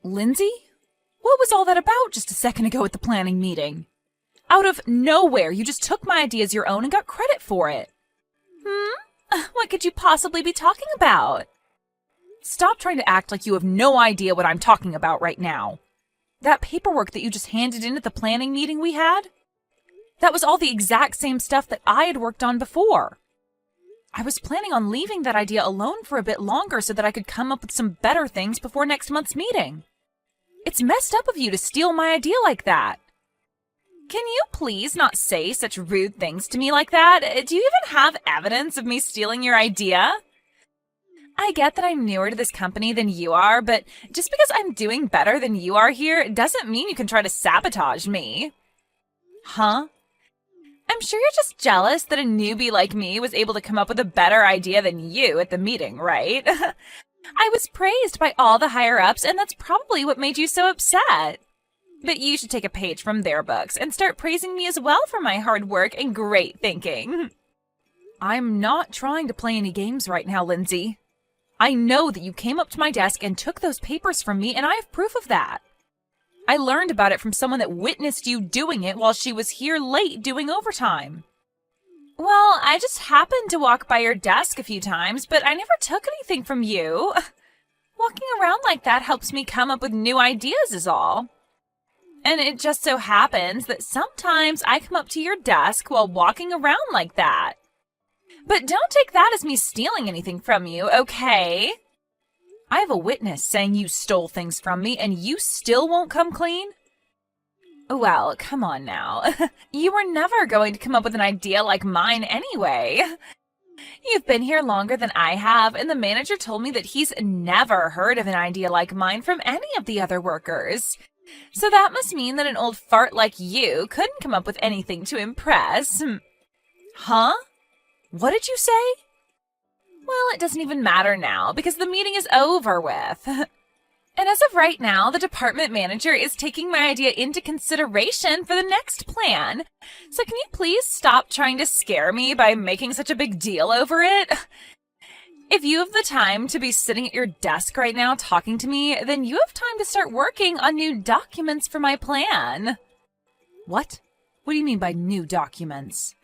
Lindsay? What was all that about just a second ago at the planning meeting? Out of nowhere, you just took my idea as your own and got credit for it. What could you possibly be talking about? Stop trying to act like you have no idea what I'm talking about right now. That paperwork that you just handed in at the planning meeting we had? That was all the exact same stuff that I had worked on before. I was planning on leaving that idea alone for a bit longer so that I could come up with some better things before next month's meeting. It's messed up of you to steal my idea like that. Can you please not say such rude things to me like that? Do you even have evidence of me stealing your idea? I get that I'm newer to this company than you are, but just because I'm doing better than you are here doesn't mean you can try to sabotage me. Huh? I'm sure you're just jealous that a newbie like me was able to come up with a better idea than you at the meeting, right? I was praised by all the higher-ups, and that's probably what made you so upset. But you should take a page from their books and start praising me as well for my hard work and great thinking. I'm not trying to play any games right now, Lindsay. I know that you came up to my desk and took those papers from me, and I have proof of that. I learned about it from someone that witnessed you doing it while she was here late doing overtime. Well, I just happened to walk by your desk a few times, but I never took anything from you. Walking around like that helps me come up with new ideas is all. And it just so happens that sometimes I come up to your desk while walking around like that. But don't take that as me stealing anything from you, okay? I have a witness saying you stole things from me and you still won't come clean? Well, come on now. You were never going to come up with an idea like mine anyway. You've been here longer than I have, and the manager told me that he's never heard of an idea like mine from any of the other workers. So that must mean that an old fart like you couldn't come up with anything to impress. Huh? What did you say? Well, it doesn't even matter now, because the meeting is over with. And as of right now, the department manager is taking my idea into consideration for the next plan. So can you please stop trying to scare me by making such a big deal over it? If you have the time to be sitting at your desk right now talking to me, then you have time to start working on new documents for my plan. What? What do you mean by new documents?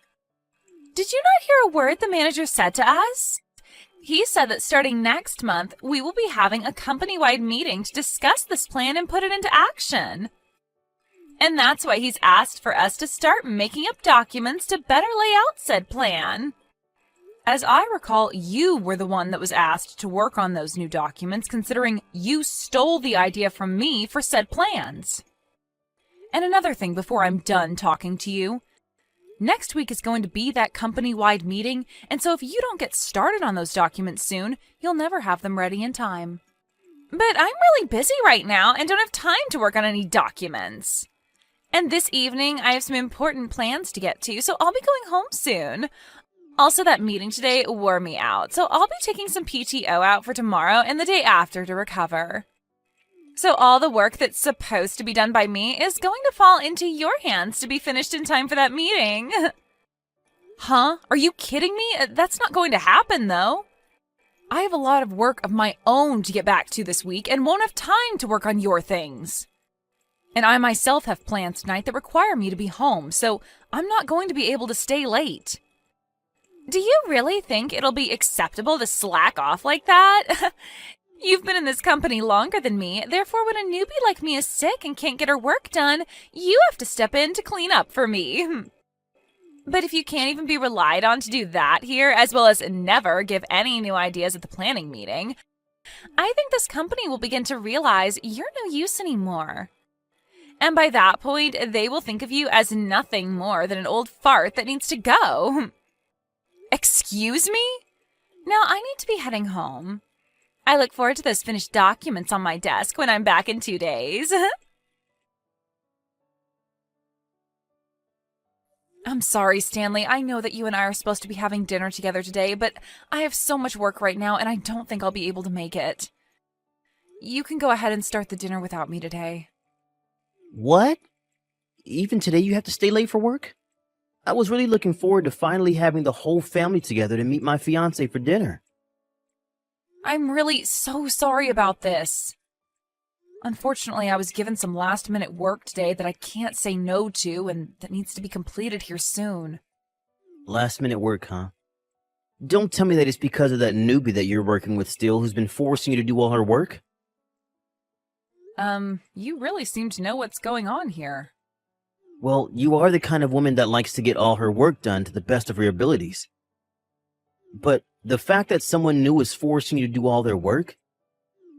Did you not hear a word the manager said to us? He said that starting next month, we will be having a company-wide meeting to discuss this plan and put it into action. And that's why he's asked for us to start making up documents to better lay out said plan. As I recall, you were the one that was asked to work on those new documents, considering you stole the idea from me for said plans. And another thing before I'm done talking to you. Next week is going to be that company-wide meeting, and so if you don't get started on those documents soon, you'll never have them ready in time. But I'm really busy right now and don't have time to work on any documents. And this evening, I have some important plans to get to, so I'll be going home soon. Also, that meeting today wore me out, so I'll be taking some PTO out for tomorrow and the day after to recover. So all the work that's supposed to be done by me is going to fall into your hands to be finished in time for that meeting. Huh? Are you kidding me? That's not going to happen, though. I have a lot of work of my own to get back to this week and won't have time to work on your things. And I myself have plans tonight that require me to be home, so I'm not going to be able to stay late. Do you really think it'll be acceptable to slack off like that? You've been in this company longer than me, therefore when a newbie like me is sick and can't get her work done, you have to step in to clean up for me. But if you can't even be relied on to do that here, as well as never give any new ideas at the planning meeting, I think this company will begin to realize you're no use anymore. And by that point, they will think of you as nothing more than an old fart that needs to go. Excuse me? Now I need to be heading home. I look forward to those finished documents on my desk when I'm back in 2 days. I'm sorry, Stanley. I know that you and I are supposed to be having dinner together today, but I have so much work right now, and I don't think I'll be able to make it. You can go ahead and start the dinner without me today. What? Even today you have to stay late for work? I was really looking forward to finally having the whole family together to meet my fiancé for dinner. I'm really so sorry about this. Unfortunately, I was given some last-minute work today that I can't say no to and that needs to be completed here soon. Last minute work, huh? Don't tell me that it's because of that newbie that you're working with still who's been forcing you to do all her work? You really seem to know what's going on here. Well, you are the kind of woman that likes to get all her work done to the best of her abilities. But the fact that someone new is forcing you to do all their work,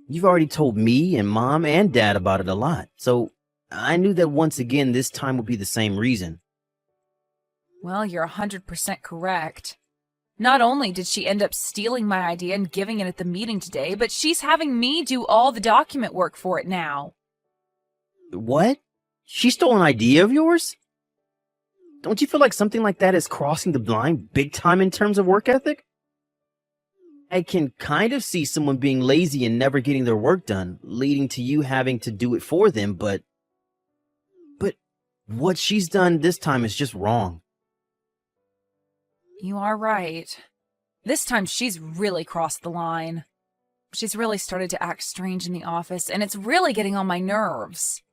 you've already told me and Mom and Dad about it a lot, so I knew that once again this time would be the same reason. Well, you're 100% correct. Not only did she end up stealing my idea and giving it at the meeting today, but she's having me do all the document work for it now. What? She stole an idea of yours? Don't you feel like something like that is crossing the line big time in terms of work ethic? I can kind of see someone being lazy and never getting their work done, leading to you having to do it for them, but what she's done this time is just wrong. You are right. This time she's really crossed the line. She's really started to act strange in the office, and it's really getting on my nerves.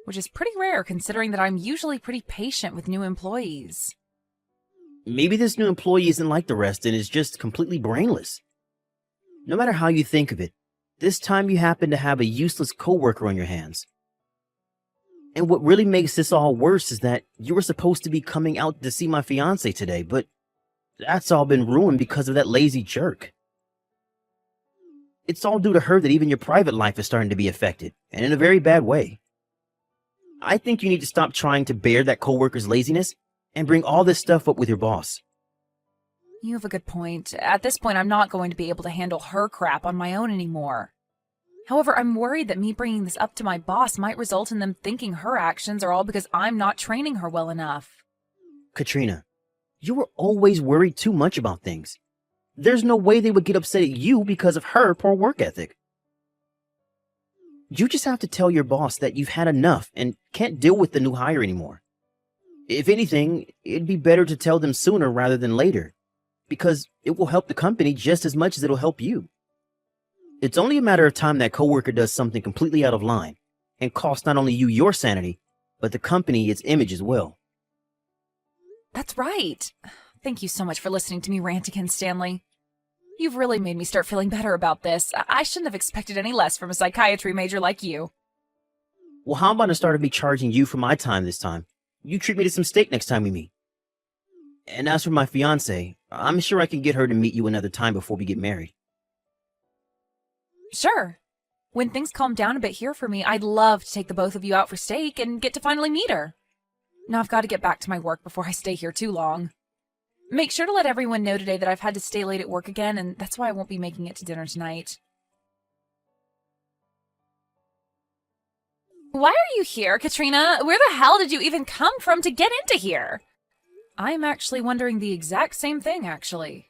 Which is pretty rare considering that I'm usually pretty patient with new employees. Maybe this new employee isn't like the rest and is just completely brainless. No matter how you think of it, this time you happen to have a useless coworker on your hands. And what really makes this all worse is that you were supposed to be coming out to see my fiancé today, but that's all been ruined because of that lazy jerk. It's all due to her that even your private life is starting to be affected, and in a very bad way. I think you need to stop trying to bear that coworker's laziness and bring all this stuff up with your boss. You have a good point. At this point, I'm not going to be able to handle her crap on my own anymore. However, I'm worried that me bringing this up to my boss might result in them thinking her actions are all because I'm not training her well enough. Katrina, you were always worried too much about things. There's no way they would get upset at you because of her poor work ethic. You just have to tell your boss that you've had enough and can't deal with the new hire anymore. If anything, it'd be better to tell them sooner rather than later, because it will help the company just as much as it'll help you. It's only a matter of time that coworker does something completely out of line and costs not only you your sanity, but the company its image as well. That's right. Thank you so much for listening to me rant again, Stanley. You've really made me start feeling better about this. I shouldn't have expected any less from a psychiatry major like you. Well, how about I start me charging you for my time this time? You treat me to some steak next time we meet. And as for my fiancée, I'm sure I can get her to meet you another time before we get married. Sure. When things calm down a bit here for me, I'd love to take the both of you out for steak and get to finally meet her. Now I've got to get back to my work before I stay here too long. Make sure to let everyone know today that I've had to stay late at work again, and that's why I won't be making it to dinner tonight. Why are you here, Katrina? Where the hell did you even come from to get into here? I'm actually wondering the exact same thing, actually.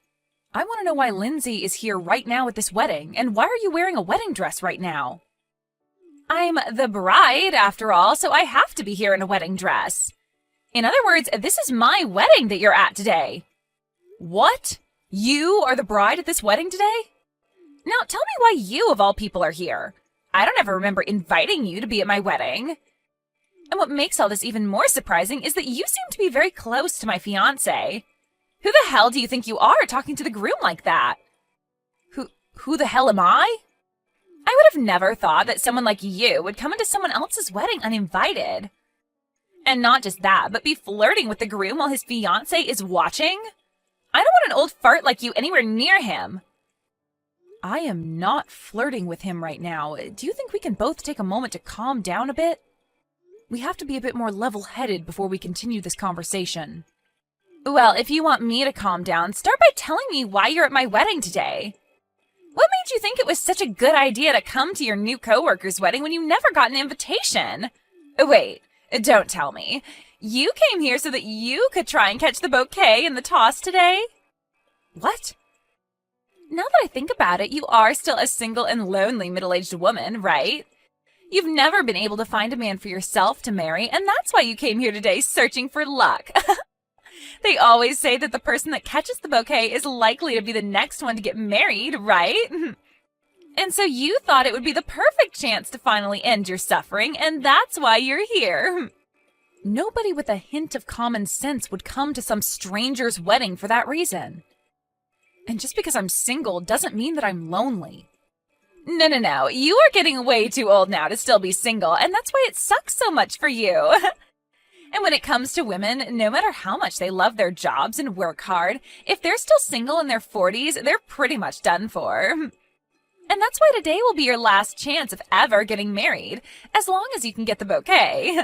I want to know why Lindsay is here right now at this wedding, and why are you wearing a wedding dress right now? I'm the bride, after all, so I have to be here in a wedding dress. In other words, this is my wedding that you're at today. What? You are the bride at this wedding today? Now tell me why you, of all people, are here. I don't ever remember inviting you to be at my wedding. And what makes all this even more surprising is that you seem to be very close to my fiancé. Who the hell do you think you are talking to the groom like that? Who the hell am I? I would have never thought that someone like you would come into someone else's wedding uninvited. And not just that, but be flirting with the groom while his fiancé is watching? I don't want an old fart like you anywhere near him. I am not flirting with him right now. Do you think we can both take a moment to calm down a bit? We have to be a bit more level-headed before we continue this conversation. Well, if you want me to calm down, start by telling me why you're at my wedding today. What made you think it was such a good idea to come to your new coworker's wedding when you never got an invitation? Wait, don't tell me. You came here so that you could try and catch the bouquet in the toss today? What? Now that I think about it, you are still a single and lonely middle-aged woman, right? You've never been able to find a man for yourself to marry, and that's why you came here today searching for luck. They always say that the person that catches the bouquet is likely to be the next one to get married, right? And so you thought it would be the perfect chance to finally end your suffering, and that's why you're here. Nobody with a hint of common sense would come to some stranger's wedding for that reason. And just because I'm single doesn't mean that I'm lonely. No. You are getting way too old now to still be single, and that's why it sucks so much for you. And when it comes to women, no matter how much they love their jobs and work hard, if they're still single in their 40s, they're pretty much done for. And that's why today will be your last chance of ever getting married, as long as you can get the bouquet.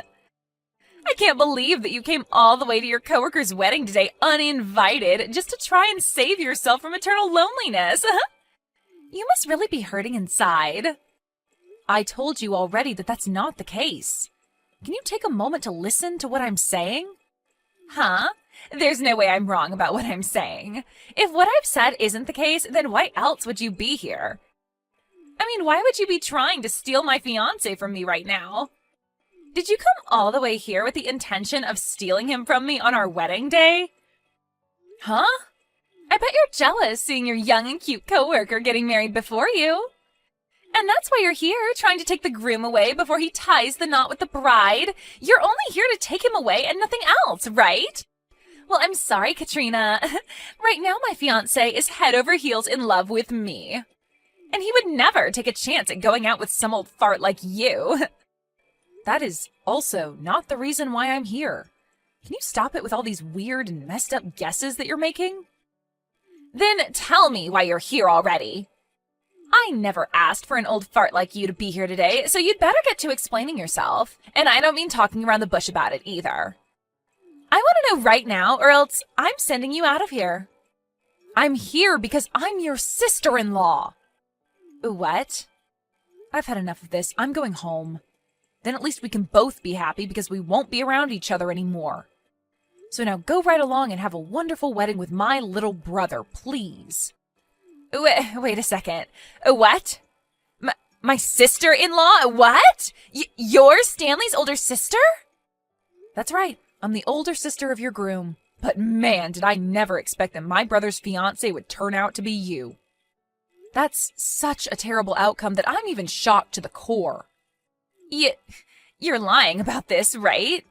I can't believe that you came all the way to your coworker's wedding today uninvited just to try and save yourself from eternal loneliness. You must really be hurting inside. I told you already that that's not the case. Can you take a moment to listen to what I'm saying? Huh? There's no way I'm wrong about what I'm saying. If what I've said isn't the case, then why else would you be here? I mean, why would you be trying to steal my fiancé from me right now? Did you come all the way here with the intention of stealing him from me on our wedding day? Huh? I bet you're jealous seeing your young and cute coworker getting married before you. And that's why you're here, trying to take the groom away before he ties the knot with the bride. You're only here to take him away and nothing else, right? Well, I'm sorry, Katrina. Right now, my fiancé is head over heels in love with me. And he would never take a chance at going out with some old fart like you. That is also not the reason why I'm here. Can you stop it with all these weird and messed up guesses that you're making? Then tell me why you're here already. I never asked for an old fart like you to be here today, so you'd better get to explaining yourself. And I don't mean talking around the bush about it either. I want to know right now, or else I'm sending you out of here. I'm here because I'm your sister-in-law. What? I've had enough of this. I'm going home. Then at least we can both be happy because we won't be around each other anymore. So now go right along and have a wonderful wedding with my little brother, please. Wait a second. What? My sister-in-law? What? You're Stanley's older sister? That's right. I'm the older sister of your groom. But man, did I never expect that my brother's fiancé would turn out to be you. That's such a terrible outcome that I'm even shocked to the core. You're lying about this, right?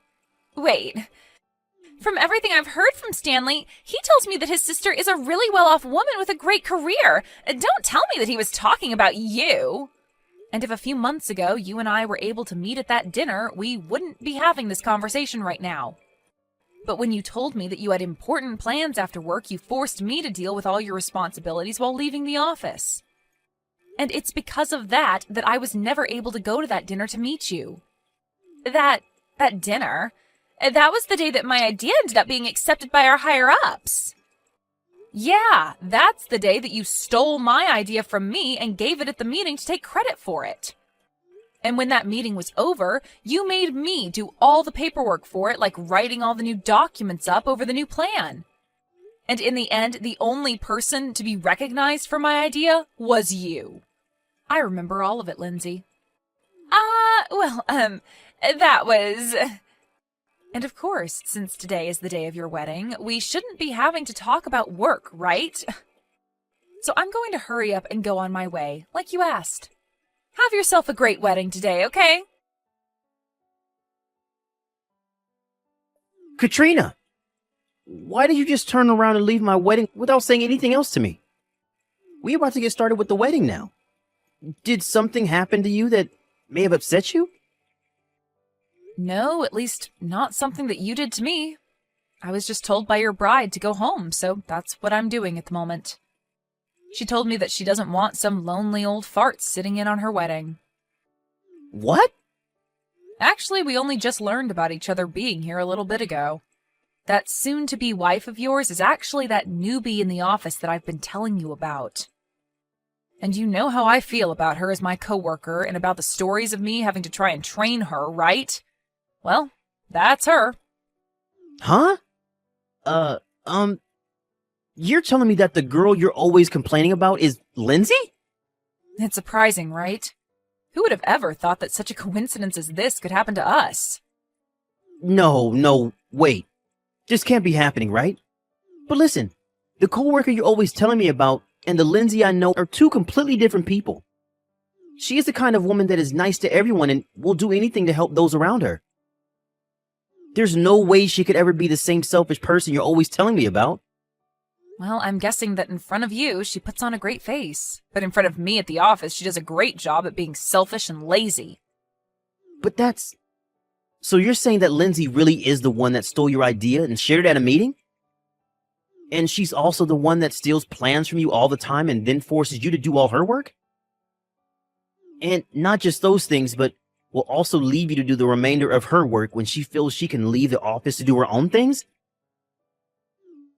Wait. From everything I've heard from Stanley, he tells me that his sister is a really well-off woman with a great career. Don't tell me that he was talking about you. And if a few months ago you and I were able to meet at that dinner, we wouldn't be having this conversation right now. But when you told me that you had important plans after work, you forced me to deal with all your responsibilities while leaving the office. And it's because of that I was never able to go to that dinner to meet you. That dinner? That was the day that my idea ended up being accepted by our higher-ups. Yeah, that's the day that you stole my idea from me and gave it at the meeting to take credit for it. And when that meeting was over, you made me do all the paperwork for it, like writing all the new documents up over the new plan. And in the end, the only person to be recognized for my idea was you. I remember all of it, Lindsay. That was... And of course, since today is the day of your wedding, we shouldn't be having to talk about work, right? So I'm going to hurry up and go on my way, like you asked. Have yourself a great wedding today, okay? Katrina, why did you just turn around and leave my wedding without saying anything else to me? We're about to get started with the wedding now. Did something happen to you that may have upset you? No, at least not something that you did to me. I was just told by your bride to go home, so that's what I'm doing at the moment. She told me that she doesn't want some lonely old fart sitting in on her wedding. What? Actually, we only just learned about each other being here a little bit ago. That soon-to-be wife of yours is actually that newbie in the office that I've been telling you about. And you know how I feel about her as my coworker and about the stories of me having to try and train her, right? Well, that's her. Huh? You're telling me that the girl you're always complaining about is Lindsay? It's surprising, right? Who would have ever thought that such a coincidence as this could happen to us? No, wait. This can't be happening, right? But listen, the coworker you're always telling me about and the Lindsay I know are two completely different people. She is the kind of woman that is nice to everyone and will do anything to help those around her. There's no way she could ever be the same selfish person you're always telling me about. Well, I'm guessing that in front of you, she puts on a great face. But in front of me at the office, she does a great job at being selfish and lazy. But that's... So you're saying that Lindsay really is the one that stole your idea and shared it at a meeting? And she's also the one that steals plans from you all the time and then forces you to do all her work? And not just those things, but will also leave you to do the remainder of her work when she feels she can leave the office to do her own things?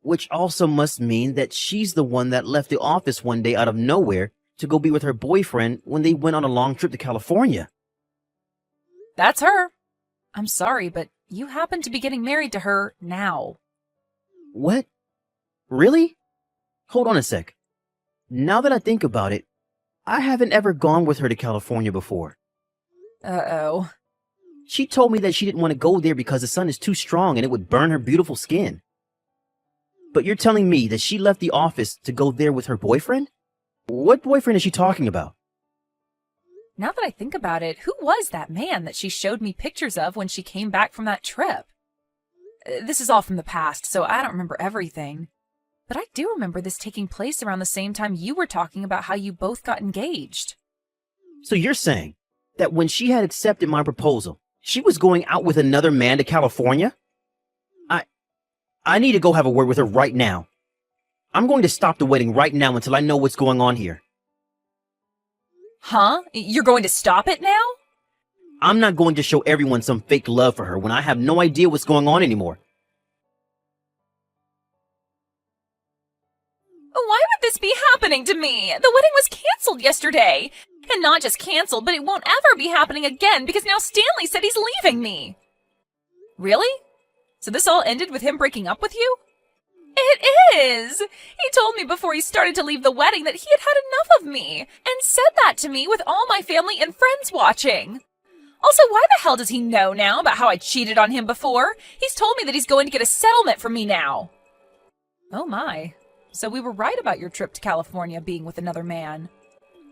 Which also must mean that she's the one that left the office one day out of nowhere to go be with her boyfriend when they went on a long trip to California. That's her. I'm sorry, but you happen to be getting married to her now. What? Really? Hold on a sec. Now that I think about it, I haven't ever gone with her to California before. Uh-oh. She told me that she didn't want to go there because the sun is too strong and it would burn her beautiful skin. But you're telling me that she left the office to go there with her boyfriend? What boyfriend is she talking about? Now that I think about it, who was that man that she showed me pictures of when she came back from that trip? This is all from the past, so I don't remember everything. But I do remember this taking place around the same time you were talking about how you both got engaged. So you're saying that when she had accepted my proposal, she was going out with another man to California? I need to go have a word with her right now. I'm going to stop the wedding right now until I know what's going on here. Huh? You're going to stop it now? I'm not going to show everyone some fake love for her when I have no idea what's going on anymore. Why would this be happening to me? The wedding was canceled yesterday. And not just canceled, but it won't ever be happening again because now Stanley said he's leaving me. Really? So this all ended with him breaking up with you? It is! He told me before he started to leave the wedding that he had had enough of me, and said that to me with all my family and friends watching. Also, why the hell does he know now about how I cheated on him before? He's told me that he's going to get a settlement from me now. Oh my. So we were right about your trip to California being with another man.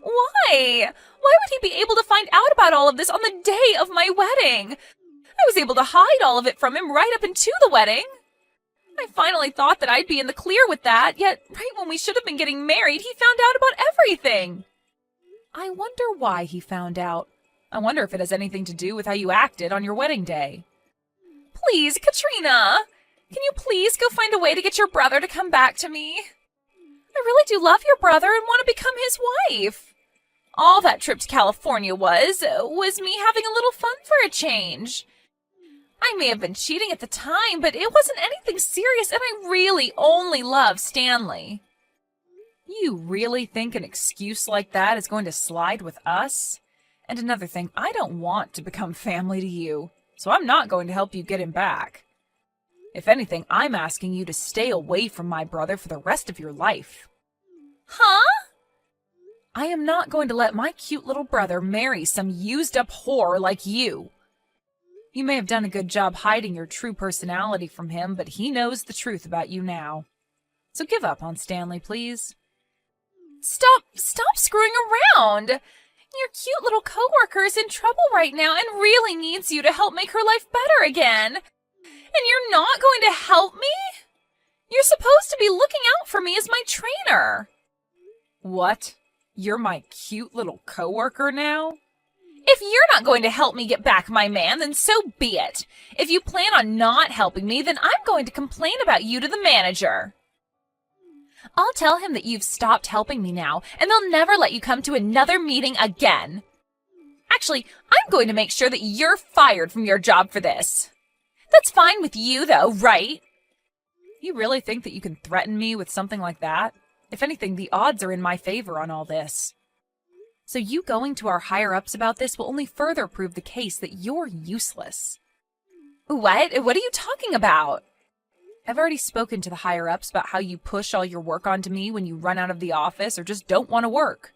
Why? Why would he be able to find out about all of this on the day of my wedding? I was able to hide all of it from him right up into the wedding. I finally thought that I'd be in the clear with that, yet right when we should have been getting married, he found out about everything. I wonder why he found out. I wonder if it has anything to do with how you acted on your wedding day. Please, Katrina, can you please go find a way to get your brother to come back to me? I really do love your brother and want to become his wife. All that trip to California was me having a little fun for a change. I may have been cheating at the time, but it wasn't anything serious, and I really only love Stanley. You really think an excuse like that is going to slide with us? And another thing, I don't want to become family to you, so I'm not going to help you get him back. If anything, I'm asking you to stay away from my brother for the rest of your life. Huh? I am not going to let my cute little brother marry some used-up whore like you. You may have done a good job hiding your true personality from him, but he knows the truth about you now. So give up on Stanley, please. Stop screwing around! Your cute little coworker is in trouble right now and really needs you to help make her life better again. And you're not going to help me? You're supposed to be looking out for me as my trainer. What? You're my cute little coworker now? If you're not going to help me get back my man, then so be it. If you plan on not helping me, then I'm going to complain about you to the manager. I'll tell him that you've stopped helping me now, and they'll never let you come to another meeting again. Actually, I'm going to make sure that you're fired from your job for this. That's fine with you, though, right? You really think that you can threaten me with something like that? If anything, the odds are in my favor on all this. So you going to our higher-ups about this will only further prove the case that you're useless. What? What are you talking about? I've already spoken to the higher-ups about how you push all your work onto me when you run out of the office or just don't want to work.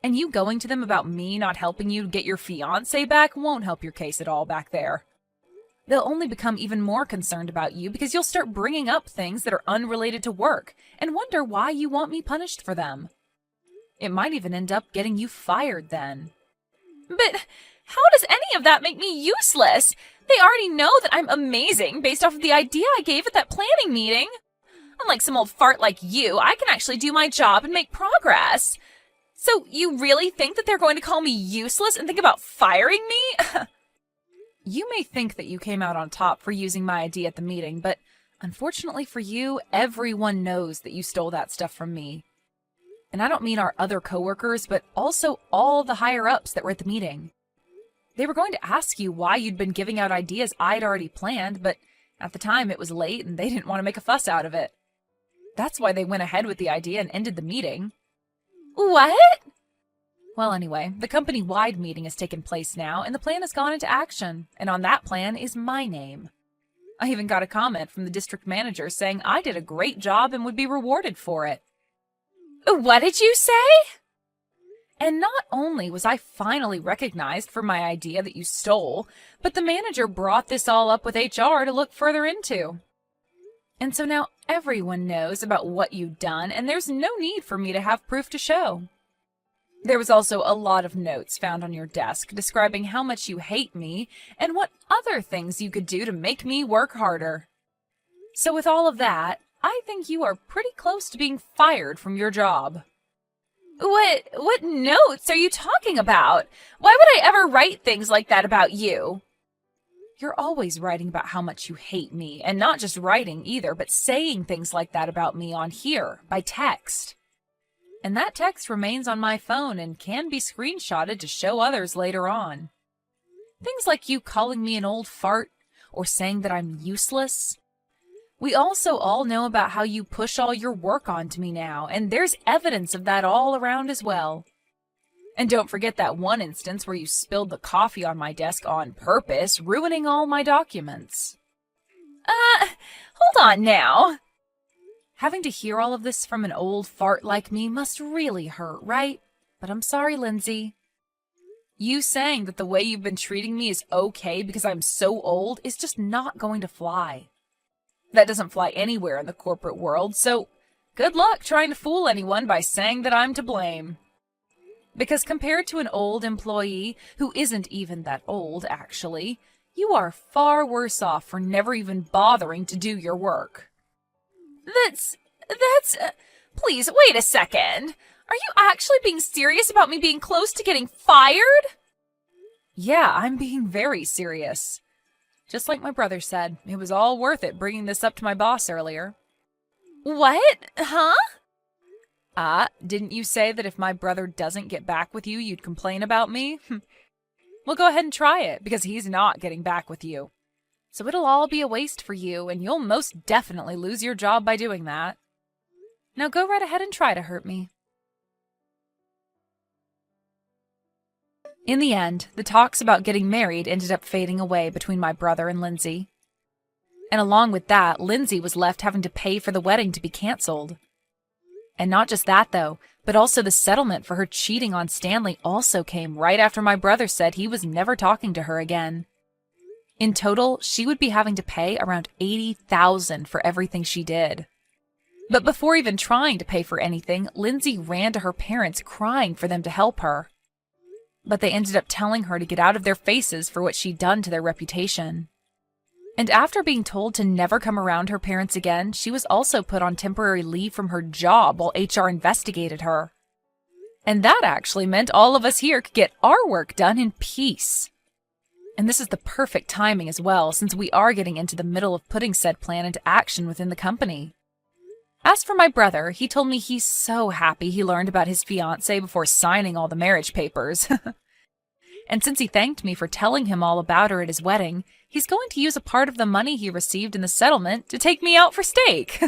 And you going to them about me not helping you get your fiancé back won't help your case at all back there. They'll only become even more concerned about you because you'll start bringing up things that are unrelated to work and wonder why you want me punished for them. It might even end up getting you fired then. But how does any of that make me useless? They already know that I'm amazing based off of the idea I gave at that planning meeting. Unlike some old fart like you, I can actually do my job and make progress. So you really think that they're going to call me useless and think about firing me? You may think that you came out on top for using my idea at the meeting, but unfortunately for you, everyone knows that you stole that stuff from me. And I don't mean our other coworkers, but also all the higher-ups that were at the meeting. They were going to ask you why you'd been giving out ideas I'd already planned, but at the time it was late and they didn't want to make a fuss out of it. That's why they went ahead with the idea and ended the meeting. What? Well, anyway, the company-wide meeting has taken place now, and the plan has gone into action, and on that plan is my name. I even got a comment from the district manager saying I did a great job and would be rewarded for it. What did you say? And not only was I finally recognized for my idea that you stole, but the manager brought this all up with HR to look further into. And so now everyone knows about what you've done, and there's no need for me to have proof to show. There was also a lot of notes found on your desk describing how much you hate me and what other things you could do to make me work harder. So with all of that, I think you are pretty close to being fired from your job. What notes are you talking about? Why would I ever write things like that about you? You're always writing about how much you hate me, and not just writing either, but saying things like that about me on here, by text. And that text remains on my phone and can be screenshotted to show others later on. Things like you calling me an old fart, or saying that I'm useless. We also all know about how you push all your work onto me now, and there's evidence of that all around as well. And don't forget that one instance where you spilled the coffee on my desk on purpose, ruining all my documents. Hold on now. Having to hear all of this from an old fart like me must really hurt, right? But I'm sorry, Lindsay. You saying that the way you've been treating me is okay because I'm so old is just not going to fly. That doesn't fly anywhere in the corporate world, so good luck trying to fool anyone by saying that I'm to blame. Because compared to an old employee, who isn't even that old, actually, you are far worse off for never even bothering to do your work. Please, wait a second. Are you actually being serious about me being close to getting fired? Yeah, I'm being very serious. Just like my brother said, it was all worth it bringing this up to my boss earlier. What? Huh? Didn't you say that if my brother doesn't get back with you, you'd complain about me? Well, go ahead and try it, because he's not getting back with you. So it'll all be a waste for you, and you'll most definitely lose your job by doing that. Now go right ahead and try to hurt me. In the end, the talks about getting married ended up fading away between my brother and Lindsay. And along with that, Lindsay was left having to pay for the wedding to be canceled. And not just that, though, but also the settlement for her cheating on Stanley also came right after my brother said he was never talking to her again. In total, she would be having to pay around $80,000 for everything she did. But before even trying to pay for anything, Lindsay ran to her parents crying for them to help her. But they ended up telling her to get out of their faces for what she'd done to their reputation. And after being told to never come around her parents again, she was also put on temporary leave from her job while HR investigated her. And that actually meant all of us here could get our work done in peace. And this is the perfect timing as well, since we are getting into the middle of putting said plan into action within the company. As for my brother, he told me he's so happy he learned about his fiancée before signing all the marriage papers. And since he thanked me for telling him all about her at his wedding, he's going to use a part of the money he received in the settlement to take me out for steak.